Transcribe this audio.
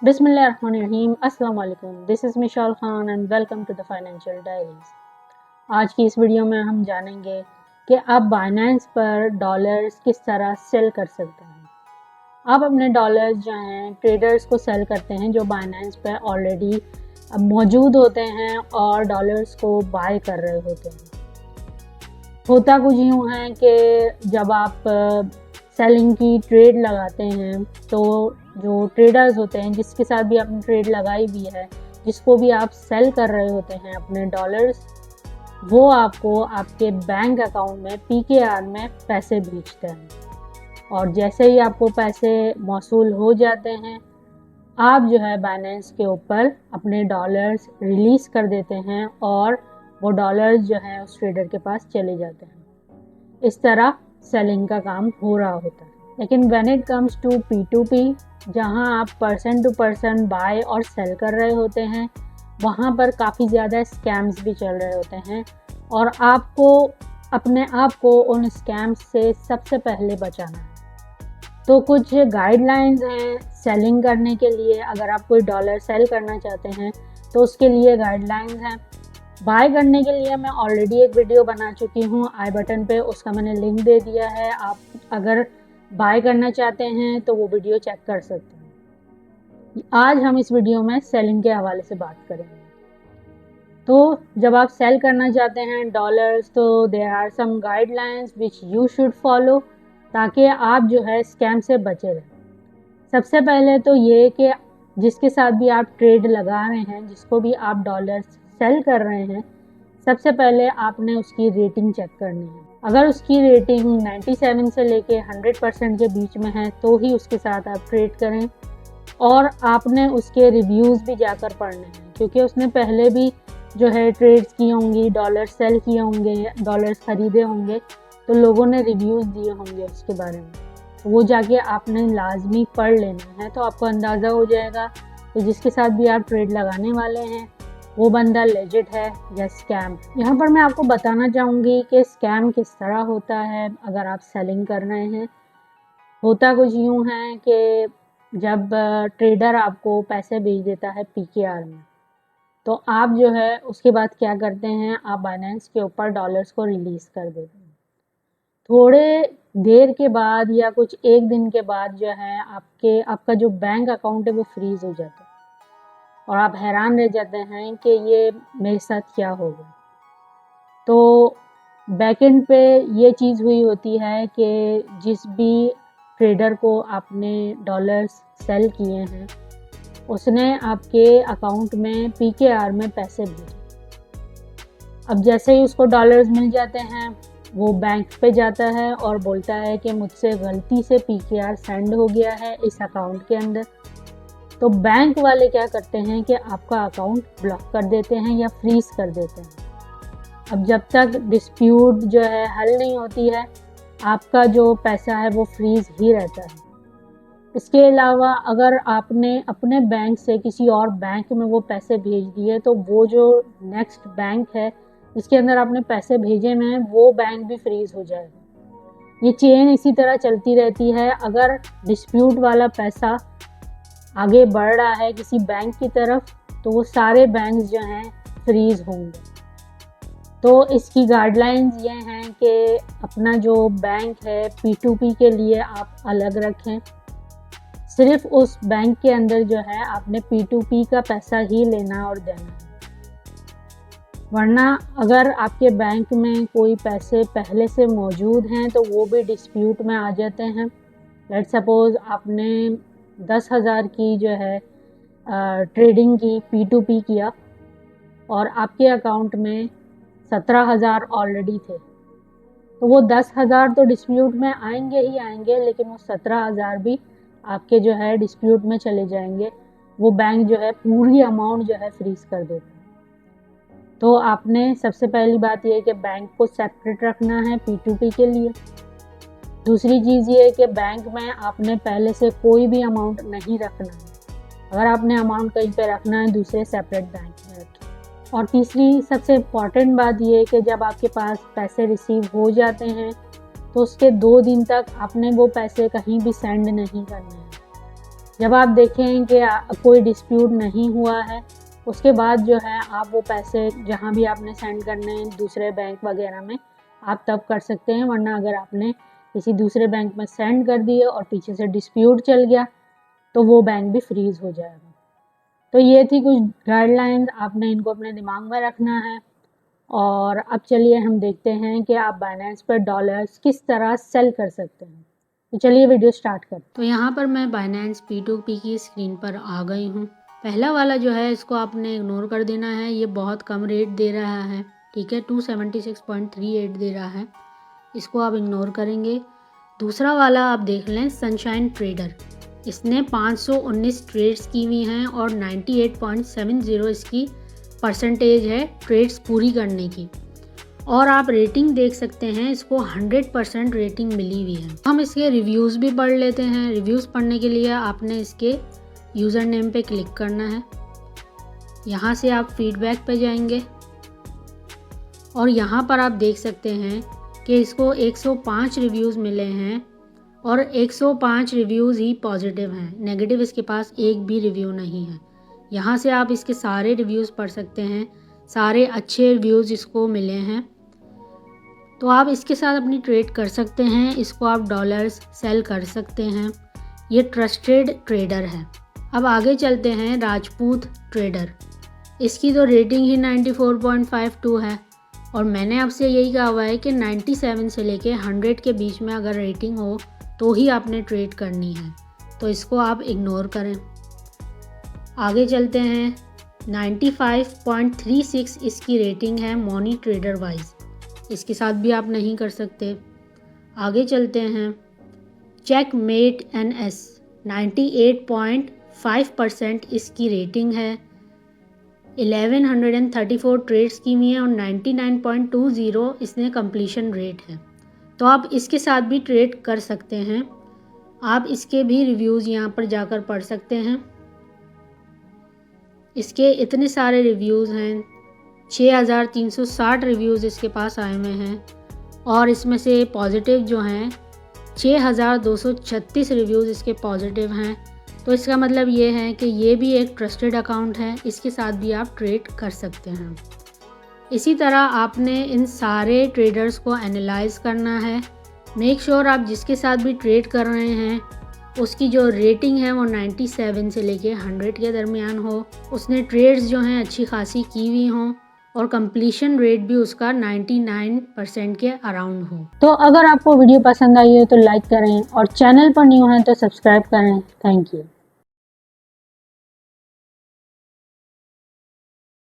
बिस्मिल्लाहिर्रहमानिर्रहीम। अस्सलाम वालेकुम। This is Mishal Khan and welcome to the financial diaries. आज की इस वीडियो में हम जानेंगे कि आप बाइनेंस पर डॉलर्स किस तरह सेल कर सकते हैं। आप अपने डॉलर्स जो हैं ट्रेडर्स को सेल करते हैं जो बाइनेंस पर ऑलरेडी मौजूद होते हैं और डॉलर्स को बाय कर रहे होते हैं। होता कुछ यूँ है कि जब आप सेलिंग की ट्रेड लगाते हैं तो जो ट्रेडर्स होते हैं जिसके साथ भी आपने ट्रेड लगाई हुई है, जिसको भी आप सेल कर रहे होते हैं अपने डॉलर्स, वो आपको आपके बैंक अकाउंट में PKR में पैसे भेजते हैं। और जैसे ही आपको पैसे मौसूल हो जाते हैं, आप जो है बाइनेंस के ऊपर अपने डॉलर्स रिलीज़ कर देते हैं और वो डॉलर्स जो हैं उस ट्रेडर के पास चले जाते हैं। इस तरह सेलिंग का काम हो रहा होता है। लेकिन when it comes to P2P, जहां आप पर्सन टू पर्सन बाय और सेल कर रहे होते हैं, वहां पर काफ़ी ज़्यादा स्कैम्स भी चल रहे होते हैं और आपको अपने आप को उन स्कैम्स से सबसे पहले बचाना है। तो कुछ गाइडलाइंस हैं सेलिंग करने के लिए। अगर आप कोई डॉलर सेल करना चाहते हैं तो उसके लिए गाइडलाइंस हैं। बाय करने के लिए मैं ऑलरेडी एक वीडियो बना चुकी हूँ आई बटन पे, उसका मैंने लिंक दे दिया है। आप अगर बाय करना चाहते हैं तो वो वीडियो चेक कर सकते हैं। आज हम इस वीडियो में सेलिंग के हवाले से बात करेंगे। तो जब आप सेल करना चाहते हैं डॉलर्स, तो there are some guidelines which you should follow ताकि आप जो है स्कैम से बचे रहें। सबसे पहले तो ये कि जिसके साथ भी आप ट्रेड लगा रहे हैं, जिसको भी आप डॉलर्स सेल कर रहे हैं, सबसे पहले आपने उसकी रेटिंग चेक करनी है। अगर उसकी रेटिंग 97 से लेके 100% के बीच में है तो ही उसके साथ आप ट्रेड करें। और आपने उसके रिव्यूज़ भी जाकर पढ़ने हैं, क्योंकि उसने पहले भी जो है ट्रेड्स की होंगी, डॉलर सेल किए होंगे, डॉलर्स ख़रीदे होंगे, तो लोगों ने रिव्यूज़ दिए होंगे उसके बारे में। वो जाके आपने लाजमी पढ़ लेना है, तो आपको अंदाज़ा हो जाएगा कि जिसके साथ भी आप ट्रेड लगाने वाले हैं वो बंदा लेजिट है या स्कैम। यहाँ पर मैं आपको बताना चाहूँगी कि स्कैम किस तरह होता है अगर आप सेलिंग कर रहे हैं। होता कुछ यूँ है कि जब ट्रेडर आपको पैसे भेज देता है PKR में, तो आप जो है उसके बाद क्या करते हैं, आप बाइनेंस के ऊपर डॉलर्स को रिलीज़ कर देते हैं। थोड़े देर के बाद या कुछ एक दिन के बाद जो है आपका जो बैंक अकाउंट है वो फ्रीज़ हो जाता है और आप हैरान रह जाते हैं कि ये मेरे साथ क्या हो गया। तो बैकएंड पे ये चीज़ हुई होती है कि जिस भी ट्रेडर को आपने डॉलर्स सेल किए हैं उसने आपके अकाउंट में PKR में पैसे भेजे। अब जैसे ही उसको डॉलर्स मिल जाते हैं, वो बैंक पे जाता है और बोलता है कि मुझसे गलती से PKR सेंड हो गया है इस अकाउंट के अंदर। तो बैंक वाले क्या करते हैं कि आपका अकाउंट ब्लॉक कर देते हैं या फ्रीज़ कर देते हैं। अब जब तक डिस्प्यूट जो है हल नहीं होती है, आपका जो पैसा है वो फ्रीज़ ही रहता है। इसके अलावा अगर आपने अपने बैंक से किसी और बैंक में वो पैसे भेज दिए, तो वो जो नेक्स्ट बैंक है जिसके अंदर आपने पैसे भेजे हैं वो बैंक भी फ्रीज़ हो जाएगा। ये चेन इसी तरह चलती रहती है। अगर डिस्प्यूट वाला पैसा आगे बढ़ रहा है किसी बैंक की तरफ, तो वो सारे बैंक्स जो हैं फ्रीज़ होंगे। तो इसकी गाइडलाइंस ये हैं कि अपना जो बैंक है P2P के लिए आप अलग रखें। सिर्फ उस बैंक के अंदर जो है आपने P2P का पैसा ही लेना और देना है। वरना अगर आपके बैंक में कोई पैसे पहले से मौजूद हैं तो वो भी डिस्प्यूट में आ जाते हैं। लेट्स सपोज़ आपने 10,000 की जो है ट्रेडिंग की, P2P किया और आपके अकाउंट में 17,000 ऑलरेडी थे, तो वो 10,000 तो डिस्प्यूट में आएंगे ही आएंगे, लेकिन वो 17,000 भी आपके जो है डिस्प्यूट में चले जाएंगे। वो बैंक जो है पूरी अमाउंट जो है फ्रीज़ कर देता है। तो आपने सबसे पहली बात ये है कि बैंक को सेपरेट रखना है P2P के लिए। दूसरी चीज़ ये है कि बैंक में आपने पहले से कोई भी अमाउंट नहीं रखना है। अगर आपने अमाउंट कहीं पे रखना है, दूसरे सेपरेट बैंक में रखें। और तीसरी सबसे इम्पॉर्टेंट बात ये है कि जब आपके पास पैसे रिसीव हो जाते हैं तो उसके 2 दिन तक आपने वो पैसे कहीं भी सेंड नहीं करने हैं। जब आप देखें कि कोई डिस्प्यूट नहीं हुआ है, उसके बाद जो है आप वो पैसे जहाँ भी आपने सेंड करने हैं दूसरे बैंक वगैरह में, आप तब कर सकते हैं। वरना अगर आपने किसी दूसरे बैंक में सेंड कर दिए और पीछे से डिस्प्यूट चल गया तो वो बैंक भी फ्रीज़ हो जाएगा। तो ये थी कुछ गाइडलाइंस, आपने इनको अपने दिमाग में रखना है। और अब चलिए हम देखते हैं कि आप बाइनेंस पर डॉलर्स किस तरह सेल कर सकते हैं। तो चलिए वीडियो स्टार्ट करते हैं। तो यहाँ पर मैं बाइनेंस P2P की स्क्रीन पर आ गई हूँ। पहला वाला जो है इसको आपने इग्नोर कर देना है, ये बहुत कम रेट दे रहा है, ठीक है, 276.38 दे रहा है, इसको आप इग्नोर करेंगे। दूसरा वाला आप देख लें, सनशाइन ट्रेडर, इसने 519 ट्रेड्स की हुई हैं और 98.70 इसकी परसेंटेज है ट्रेड्स पूरी करने की। और आप रेटिंग देख सकते हैं, इसको 100% रेटिंग मिली हुई है। हम इसके रिव्यूज़ भी पढ़ लेते हैं। रिव्यूज़ पढ़ने के लिए आपने इसके यूज़र नेम पे क्लिक करना है, यहाँ से आप फीडबैक पे जाएंगे और यहाँ पर आप देख सकते हैं कि इसको 105 रिव्यूज़ मिले हैं और 105 रिव्यूज़ ही पॉजिटिव हैं, नेगेटिव इसके पास एक भी रिव्यू नहीं है। यहाँ से आप इसके सारे रिव्यूज़ पढ़ सकते हैं, सारे अच्छे रिव्यूज़ इसको मिले हैं। तो आप इसके साथ अपनी ट्रेड कर सकते हैं, इसको आप डॉलर्स सेल कर सकते हैं। ये ट्रस्टेड ट्रेडर है। अब आगे चलते हैं, राजपूत ट्रेडर, इसकी तो रेटिंग ही 94.52 है और मैंने आपसे यही कहा हुआ है कि 97 से लेके 100 के बीच में अगर रेटिंग हो तो ही आपने ट्रेड करनी है, तो इसको आप इग्नोर करें। आगे चलते हैं, 95.36 इसकी रेटिंग है मनी ट्रेडर वाइज, इसके साथ भी आप नहीं कर सकते। आगे चलते हैं, चेकमेट NS, 98.5% इसकी रेटिंग है, 1134 ट्रेड्स की हुई हैं और 99.20 इसने कंप्लीशन रेट है। तो आप इसके साथ भी ट्रेड कर सकते हैं। आप इसके भी रिव्यूज़ यहाँ पर जाकर पढ़ सकते हैं। इसके इतने सारे रिव्यूज़ हैं, 6360 रिव्यूज़ इसके पास आए हुए हैं और इसमें से पॉजिटिव जो हैं 6236 रिव्यूज़ इसके पॉजिटिव हैं। तो इसका मतलब ये है कि ये भी एक ट्रस्टेड अकाउंट है, इसके साथ भी आप ट्रेड कर सकते हैं। इसी तरह आपने इन सारे ट्रेडर्स को एनालाइज करना है। मेक श्योर आप जिसके साथ भी ट्रेड कर रहे हैं उसकी जो रेटिंग है वो 97 से लेके 100 के दरमियान हो, उसने ट्रेड्स जो हैं अच्छी खासी की हुई हों और कंप्लीशन रेट भी उसका 99% के अराउंड हो। तो अगर आपको वीडियो पसंद आई हो तो लाइक करें और चैनल पर न्यू हैं तो सब्सक्राइब करें। Thank you.